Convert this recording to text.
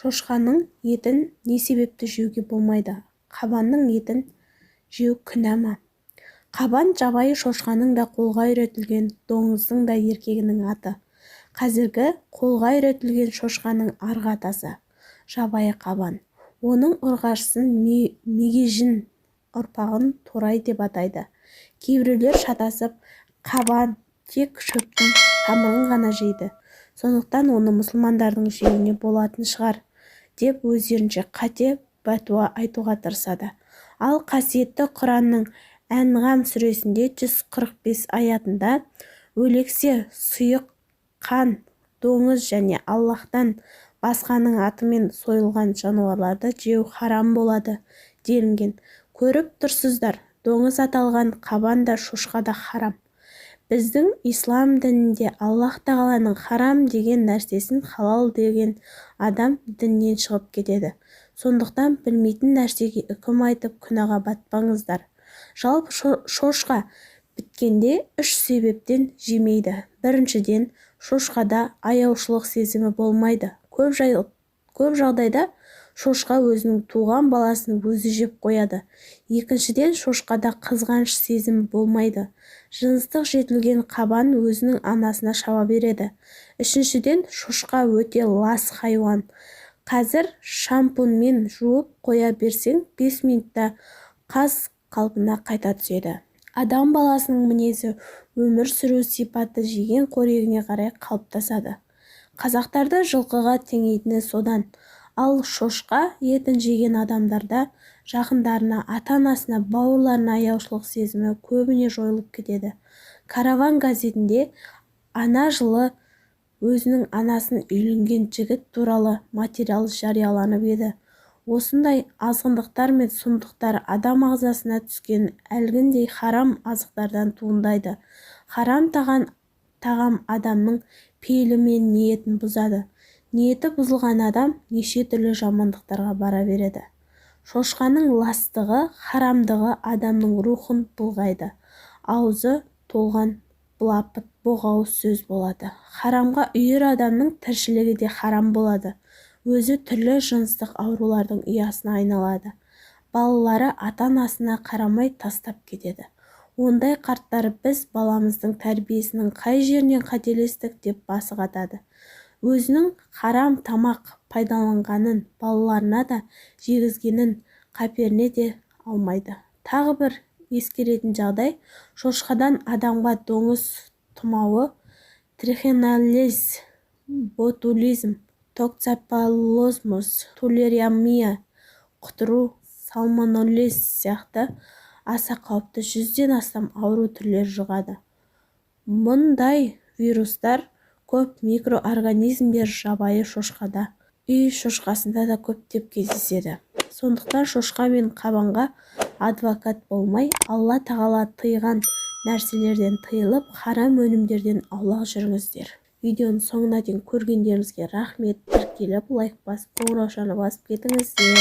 Шошқаның етін не себепті жеуге болмайды? Қабанның етін жеу күнә ма? Қабан жабайы шошқаның да қолға үйретілген, доңыздың да еркегінің аты. Қазіргі қолға үйретілген шошқаның арғы атасы жабайы қабан. Оның ұрғашысын мегежін ұрпағын торай деп атайды. Кейбіреулер шатасып, қабан тек шөптің тамырын ғана жейді, сондықтан оны мұсылмандардың жеуіне болатын шығар деп өздерінше қате бәтуа айтуға тырысады. Ал қасиетті Құранның Әнғам сүресінде 145 аятында өлексе, сұйық, қан, доңыз және Аллахтан басқаның атымен сойылған жануарларды жеу харам болады делінген. Көріп тұрсыздар, доңыз аталған қабан да шошқа да харам. Біздің ислам дінінде Аллах тағаланың харам деген нәрсесін халал деген адам діннен шығып кетеді. Сондықтан білмейтін нәрсеге үкім айтып күнәға батпаңыздар. Жалпы шошқа біткенде 3 себептен жемейді. Біріншіден, шошқада аяушылық сезімі болмайды. Көп жағдайда шошқа өзінің туған баласын өзі жеп қояды. Екіншіден, шошқада қызғаныш сезімі болмайды. Жыныстық жетілген қабан өзінің анасына шаба береді. Үшіншіден, шошқа өте лас хайуан. Қазір шампунмен жуып қоя берсең, 5 минутта қаз қалпына қайта түседі. Адам баласының мінезі өмір сүру сипаты жеген қорегіне қарай қалыптасады. Қазақтарда жылқыға теңейтіні содан. Ал шошқа етін жеген адамдарда жақындарына, ата-анасына, бауырларына аяушылық сезімі көбіне жойылып кетеді. Караван газетінде ана жылы өзінің анасын үйленген жігіт туралы материал жарияланып еді. Осындай азғындықтар мен сұмдықтар адам ағзасына түскен әлгіндей харам азықтардан туындайды. Харам тағам адамның пейілі мен ниетін бұзады. Ниеті бұзылған адам неше түрлі жамандықтарға бара береді. Шошқаның ластығы, харамдығы адамның рухын былғайды. Аузы толған былапыт боғауыз сөз болады. Харамға үйір адамның тіршілігі де харам болады. Өзі түрлі жыныстық аурулардың ұясына айналады. Балалары ата-анасына қарамай тастап кетеді. Ондай қарттар біз баламыздың тәрбиесінің қай жерінен қателестік деп басы қатады. Өзінің харам тамақ пайдаланғанын балаларына да жегізгенін қаперіне де алмайды. Тағы бір ескеретін жағдай, шошқадан адамға доңыз тұмауы, трихинеллез, ботулизм, токсоплазмоз, тулерамия, құтыру, сальмонеллез сияқты аса қауіпті 100-ден астам ауру түрлері жұғады. Мұндай вирустар көп микроорганизмдер жабайы шошқада, үй шошқасында да көптеп кездеседі. Сондықтан шошқа мен қабанға адвокат болмай, Алла тағала тыйған нәрселерден тыйылып, харам өнімдерден аулақ жүріңіздер. Видеоның соңына дейін көргендеріңізге рахмет. Тіркеліп, лайк басып, қоңыраушаны басып кетіңіздер.